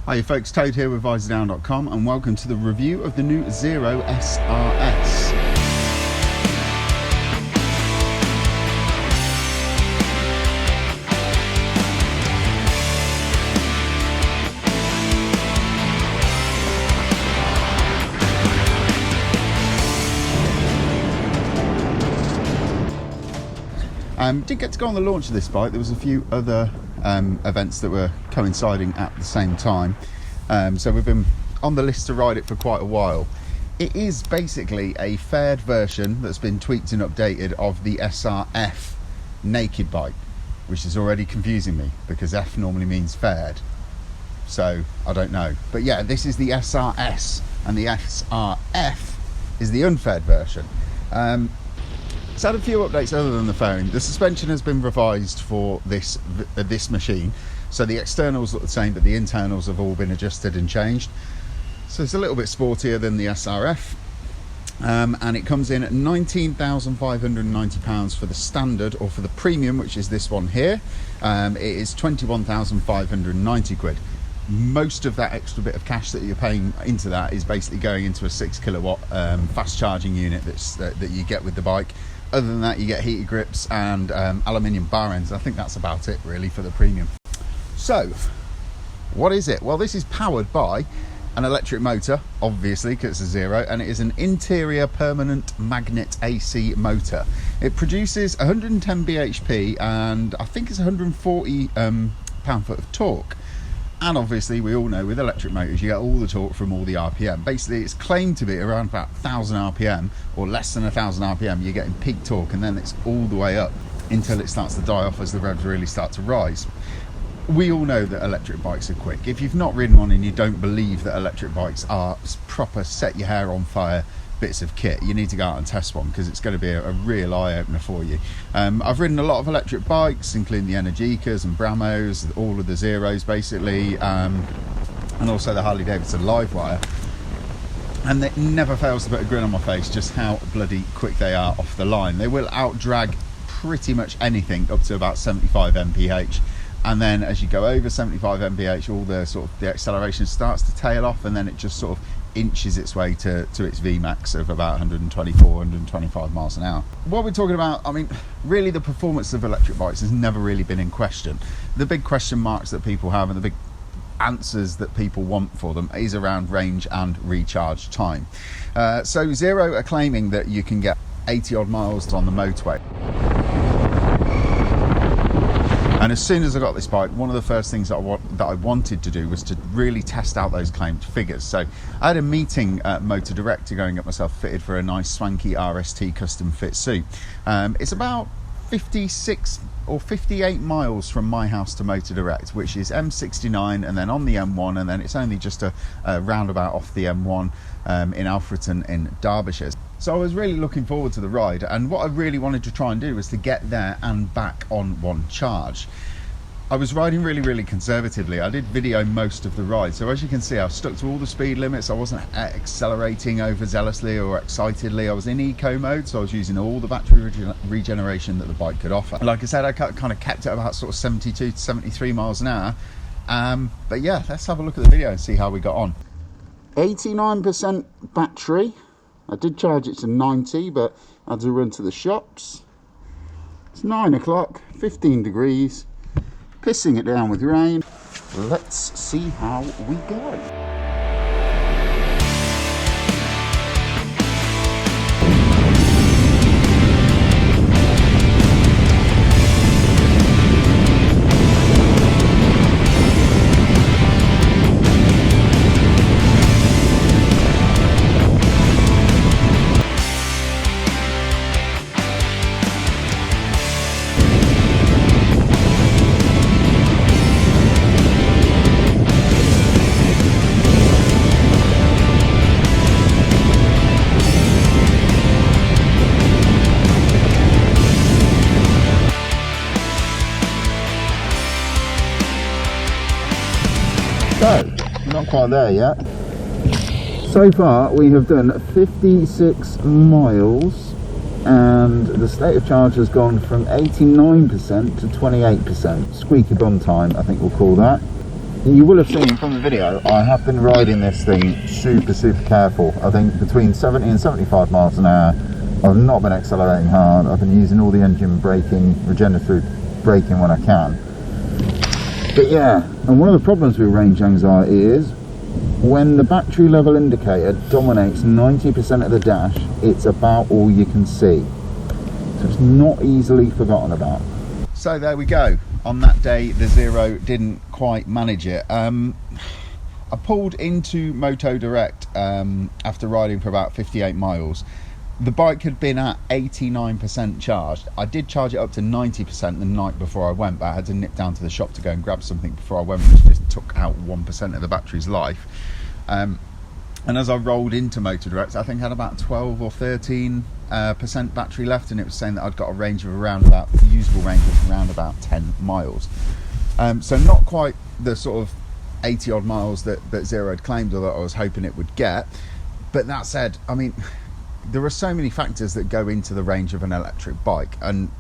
Hi folks, Toad here with Visordown.com and welcome to the review of the new Zero SRS. Did get to go on the launch of this bike. There was a few other events that were coinciding at the same time, so we've been on the list to ride it for quite a while. It is basically a fared version that's been tweaked and updated of the SRF naked bike, which is already confusing me because F normally means fared, so I don't know. But yeah, this is the SRS and the SRF is the unfared version. It's had a few updates other than the phone. The suspension has been revised for this machine, so the externals look the same, but the internals have all been adjusted and changed. So it's a little bit sportier than the SRF, and it comes in at £19,590 for the standard, or for the premium, which is this one here. It is 21,590 quid. Most of that extra bit of cash that you're paying into that is basically going into a 6 kilowatt fast charging unit that you get with the bike. Other than that, you get heated grips and aluminium bar ends. I think that's about it really for the premium. So what is it? Well, this is powered by an electric motor, obviously, because it's a Zero, and it is an interior permanent magnet AC motor. It produces 110 bhp and I think it's 140 pound-foot of torque. And obviously we all know with electric motors you get all the torque from all the RPM. Basically it's claimed to be around about 1000 RPM or less than 1000 RPM you're getting peak torque, and then it's all the way up until it starts to die off as the revs really start to rise. We all know that electric bikes are quick. If you've not ridden one and you don't believe that electric bikes are proper set your hair on fire bits of kit, you need to go out and test one, because it's going to be a real eye-opener for you. I've ridden a lot of electric bikes, including the Energicas and Bramos, all of the Zeros basically, and also the Harley Davidson Livewire, and it never fails to put a grin on my face just how bloody quick they are off the line. They will out-drag pretty much anything up to about 75 mph, and then as you go over 75 mph all the acceleration starts to tail off, and then it just sort of inches its way to its VMAX of about 124, 125 miles an hour. What we're talking about, I mean, really the performance of electric bikes has never really been in question. The big question marks that people have and the big answers that people want for them is around range and recharge time. So Zero are claiming that you can get 80 odd miles on the motorway. And as soon as I got this bike, one of the first things that I wanted to do was to really test out those claimed figures. So I had a meeting at Motor Direct to go and get myself fitted for a nice swanky RST custom fit suit. It's about 56 or 58 miles from my house to Motor Direct, which is M69 and then on the M1, and then it's only just a roundabout off the M1 in Alfreton in Derbyshire. So I was really looking forward to the ride, and what I really wanted to try and do was to get there and back on one charge. I was riding really conservatively. I did video most of the ride, so as you can see I stuck to all the speed limits. I wasn't accelerating overzealously or excitedly. I was in eco mode, so I was using all the battery regeneration that the bike could offer. Like I said, I kind of kept it about sort of 72 to 73 miles an hour. But yeah, let's have a look at the video and see how we got on. 89% battery. I did charge it to 90, but I had to run to the shops. It's 9 o'clock, 15 degrees, pissing it down with rain. Let's see how we go. So, not quite there yet. So far we have done 56 miles and the state of charge has gone from 89% to 28%. Squeaky bum time, I think we'll call that. You will have seen from the video, I have been riding this thing super careful. I think between 70 and 75 miles an hour. I've not been accelerating hard. I've been using all the engine braking, regenerative braking when I can. But yeah, and one of the problems with range anxiety is when the battery level indicator dominates 90% of the dash, it's about all you can see. So it's not easily forgotten about. So there we go. On that day, the Zero didn't quite manage it. I pulled into Moto Direct after riding for about 58 miles. The bike had been at 89% charged. I did charge it up to 90% the night before I went, but I had to nip down to the shop to go and grab something before I went, which just took out 1% of the battery's life. And as I rolled into Motor Direct, I think I had about 12 or 13% battery left, and it was saying that I'd got a range of usable range of around about 10 miles. So not quite the sort of 80 odd miles that Zero had claimed, or that I was hoping it would get. But that said, I mean, there are so many factors that go into the range of an electric bike, and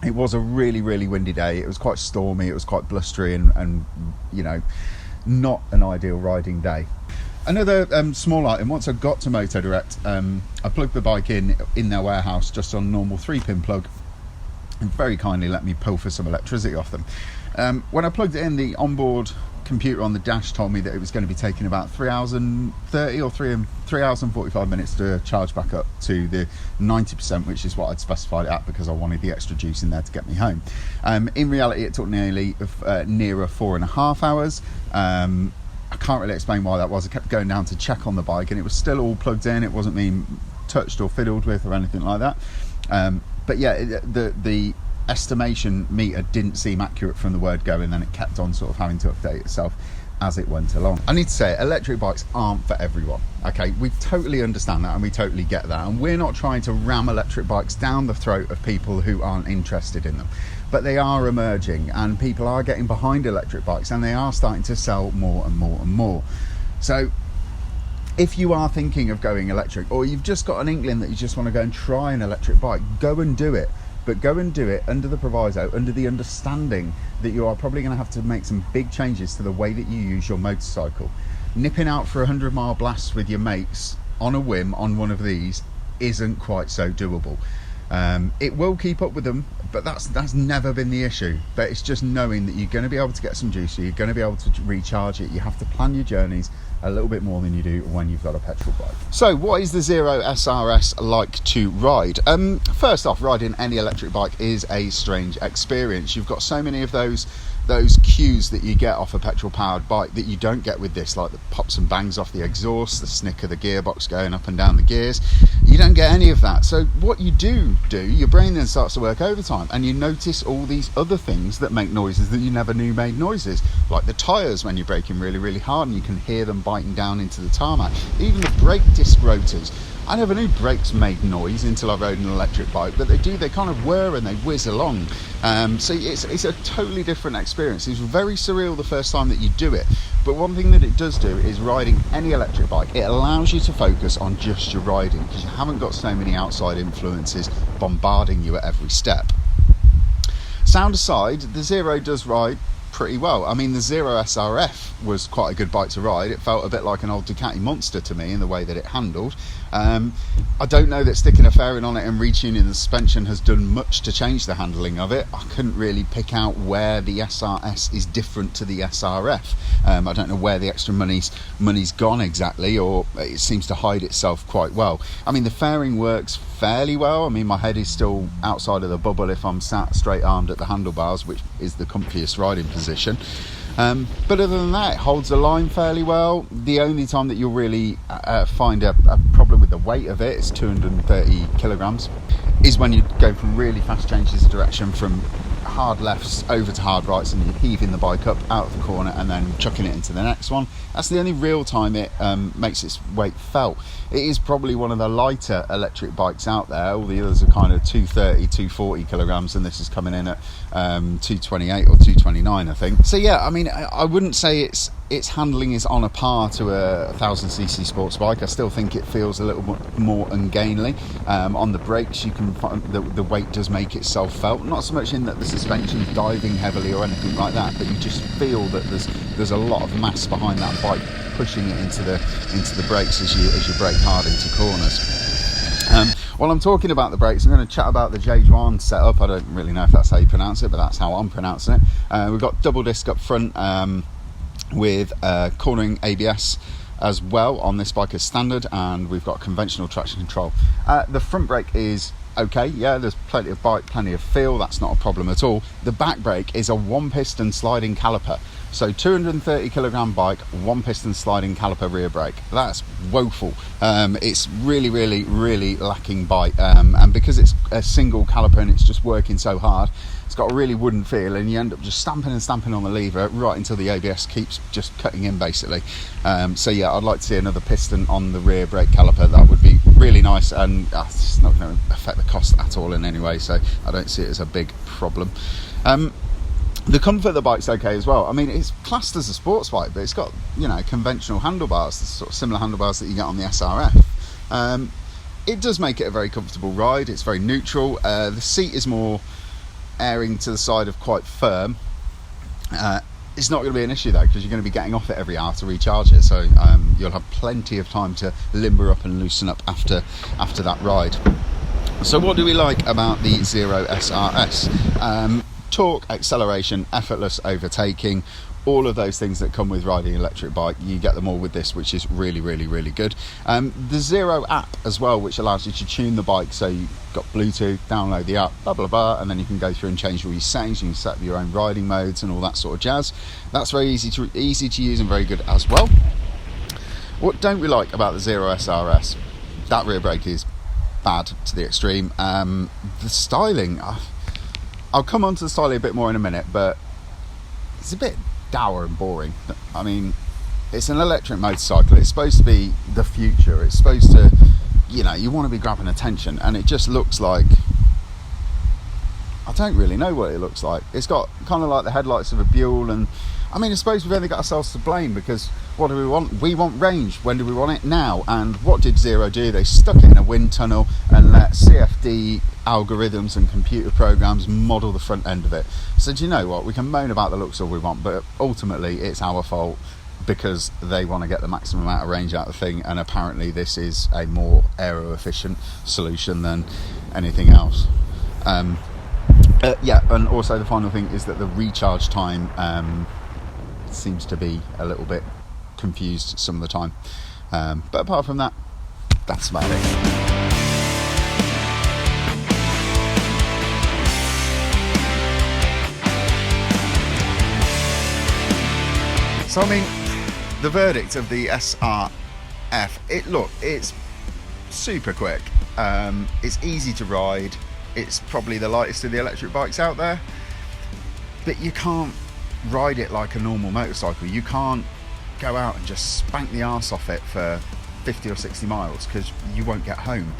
it was a really windy day. It was quite stormy, it was quite blustery, and you know, not an ideal riding day. Another small item, once I got to Moto Direct, I plugged the bike in their warehouse just on a normal 3-pin plug, and very kindly let me pull for some electricity off them. When I plugged it in, the onboard computer on the dash told me that it was going to be taking about 3 hours and 30 or 3 hours and 45 minutes to charge back up to the 90%, which is what I'd specified it at because I wanted the extra juice in there to get me home. In reality, it took nearer 4.5 hours. I can't really explain why that was. I kept going down to check on the bike, and it was still all plugged in. It wasn't being touched or fiddled with or anything like that. But yeah, the estimation meter didn't seem accurate from the word go, and then it kept on sort of having to update itself as it went along. I need to say, electric bikes aren't for everyone. Okay, we totally understand that, and we totally get that, and we're not trying to ram electric bikes down the throat of people who aren't interested in them. But they are emerging, and people are getting behind electric bikes, and they are starting to sell more and more. So if you are thinking of going electric, or you've just got an inkling that you just want to go and try an electric bike, go and do it. But go and do it under the proviso, under the understanding that you are probably going to have to make some big changes to the way that you use your motorcycle. Nipping out for 100-mile blasts with your mates on a whim on one of these isn't quite so doable. It will keep up with them, but that's never been the issue. But it's just knowing that you're going to be able to get some juice, so you're going to be able to recharge it. You have to plan your journeys a little bit more than you do when you've got a petrol bike. So what is the Zero SRS like to ride? First off, riding any electric bike is a strange experience. You've got so many of those cues that you get off a petrol powered bike that you don't get with this, like the pops and bangs off the exhaust, the snick of the gearbox going up and down the gears. You don't get any of that. So what you do, your brain then starts to work overtime, and you notice all these other things that make noises that you never knew made noises, like the tyres when you're braking really hard and you can hear them biting down into the tarmac. Even the brake disc rotors. I never knew brakes made noise until I rode an electric bike, but they do. They kind of whir and they whiz along. So it's a totally different experience. It's very surreal the first time that you do it. But one thing that it does do is riding any electric bike, it allows you to focus on just your riding, because you haven't got so many outside influences bombarding you at every step. Sound aside, the Zero does ride pretty well. I mean, the Zero SRF was quite a good bike to ride. It felt a bit like an old Ducati Monster to me in the way that it handled. I don't know that sticking a fairing on it and retuning the suspension has done much to change the handling of it. I couldn't really pick out where the SRS is different to the SRF. I don't know where the extra money's gone exactly, or it seems to hide itself quite well. I mean, the fairing works fairly well. I mean, my head is still outside of the bubble if I'm sat straight armed at the handlebars, which is the comfiest riding position. But other than that, it holds the line fairly well. The only time that you'll really find a problem with the weight of it, it's 230 kilograms, is when you go from really fast changes of direction from hard lefts over to hard rights, and you're heaving the bike up out of the corner and then chucking it into the next one. That's the only real time it makes its weight felt. It is probably one of the lighter electric bikes out there. All the others are kind of 230, 240 kilograms, and this is coming in at 228 or 229, I think. So yeah, I mean, I wouldn't say it's its handling is on a par to a 1000cc sports bike. I still think it feels a little bit more ungainly. On the brakes, you can find the weight does make itself felt. Not so much in that the suspension's diving heavily or anything like that, but you just feel that there's a lot of mass behind that bike, pushing it into the brakes as you brake hard into corners. While I'm talking about the brakes, I'm going to chat about the J1 setup. I don't really know if that's how you pronounce it, but that's how I'm pronouncing it. We've got double disc up front with cornering ABS as well on this bike as standard, and we've got conventional traction control. The front brake is okay, yeah, there's plenty of bite, plenty of feel, that's not a problem at all. The back brake is a one piston sliding caliper. So 230 kilogram bike, one piston sliding caliper rear brake. That's woeful. It's really lacking bite, and because it's a single caliper and it's just working so hard, it's got a really wooden feel, and you end up just stamping on the lever right until the ABS keeps just cutting in, basically. So yeah, I'd like to see another piston on the rear brake caliper. That would be really nice, and it's not going to affect the cost at all in any way, so I don't see it as a big problem. The comfort of the bike's okay as well. I mean, it's classed as a sports bike, but it's got, you know, conventional handlebars, sort of similar handlebars that you get on the SRF. It does make it a very comfortable ride. It's very neutral. The seat is more airing to the side of quite firm. It's not going to be an issue though, because you're going to be getting off it every hour to recharge it, so you'll have plenty of time to limber up and loosen up after that ride. So what do we like about the Zero SRS? Torque, acceleration, effortless overtaking, all of those things that come with riding an electric bike, you get them all with this, which is really good. The Zero app as well, which allows you to tune the bike, so you've got Bluetooth, download the app, blah blah blah, and then you can go through and change all your settings. You can set up your own riding modes and all that sort of jazz. That's very easy to use and very good as well. What don't we like about the Zero SRS? That rear brake is bad to the extreme. The styling, I'll come on to the styling a bit more in a minute, but it's a bit dour and boring. I mean, it's an electric motorcycle. It's supposed to be the future. It's supposed to, you know, you want to be grabbing attention, and it just looks like, I don't really know what it looks like. It's got kind of like the headlights of a Buell, and I mean, I suppose we've only got ourselves to blame, because what do we want? We want range. When do we want it? Now. And what did Zero do? They stuck it in a wind tunnel and let CFD algorithms and computer programs model the front end of it. So do you know what? We can moan about the looks all we want, but ultimately it's our fault, because they want to get the maximum amount of range out of the thing, and apparently this is a more aero efficient solution than anything else. Yeah, and also the final thing is that the recharge time seems to be a little bit confused some of the time, but apart from that, that's about it. So I mean, the verdict of the SRF, it's super quick, it's easy to ride, it's probably the lightest of the electric bikes out there, but you can't ride it like a normal motorcycle. You can't go out and just spank the arse off it for 50 or 60 miles, because you won't get home.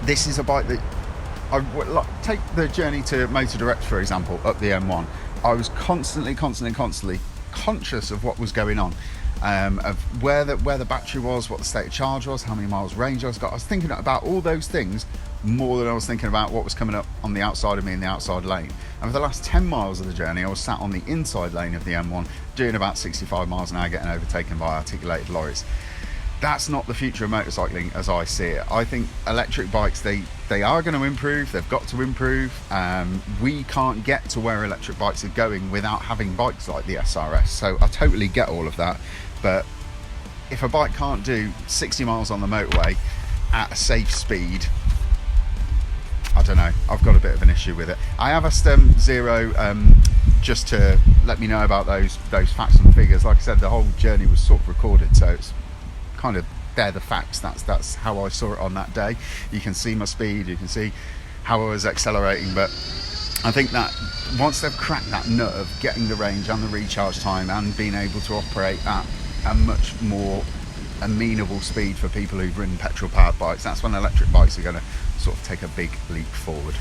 This is a bike that take the journey to Motor Direct, for example, up the M1. I was constantly conscious of what was going on, of where the battery was, what the state of charge was, how many miles range I was got. I was thinking about all those things more than I was thinking about what was coming up on the outside of me in the outside lane. And for the last 10 miles of the journey, I was sat on the inside lane of the M1 doing about 65 miles an hour, getting overtaken by articulated lorries. That's not the future of motorcycling as I see it. I think electric bikes, they are going to improve. They've got to improve. We can't get to where electric bikes are going without having bikes like the SRS. So I totally get all of that. But if a bike can't do 60 miles on the motorway at a safe speed, I don't know, I've got a bit of an issue with it. I have asked Zero just to let me know about those facts and figures. Like I said, the whole journey was sort of recorded, so it's kind of, they're the facts. That's how I saw it on that day. You can see my speed, you can see how I was accelerating, but I think that once they've cracked that nut of getting the range and the recharge time and being able to operate at a much more amenable speed for people who've ridden petrol powered bikes, that's when electric bikes are going to sort of take a big leap forward.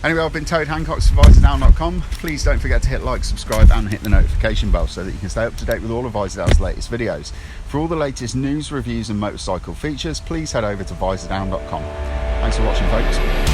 Anyway, I've been Toad Hancock's for Visordown.com. Please don't forget to hit like, subscribe and hit the notification bell so that you can stay up to date with all of Visordown's latest videos. For all the latest news, reviews and motorcycle features, please head over to Visordown.com. Thanks for watching, folks.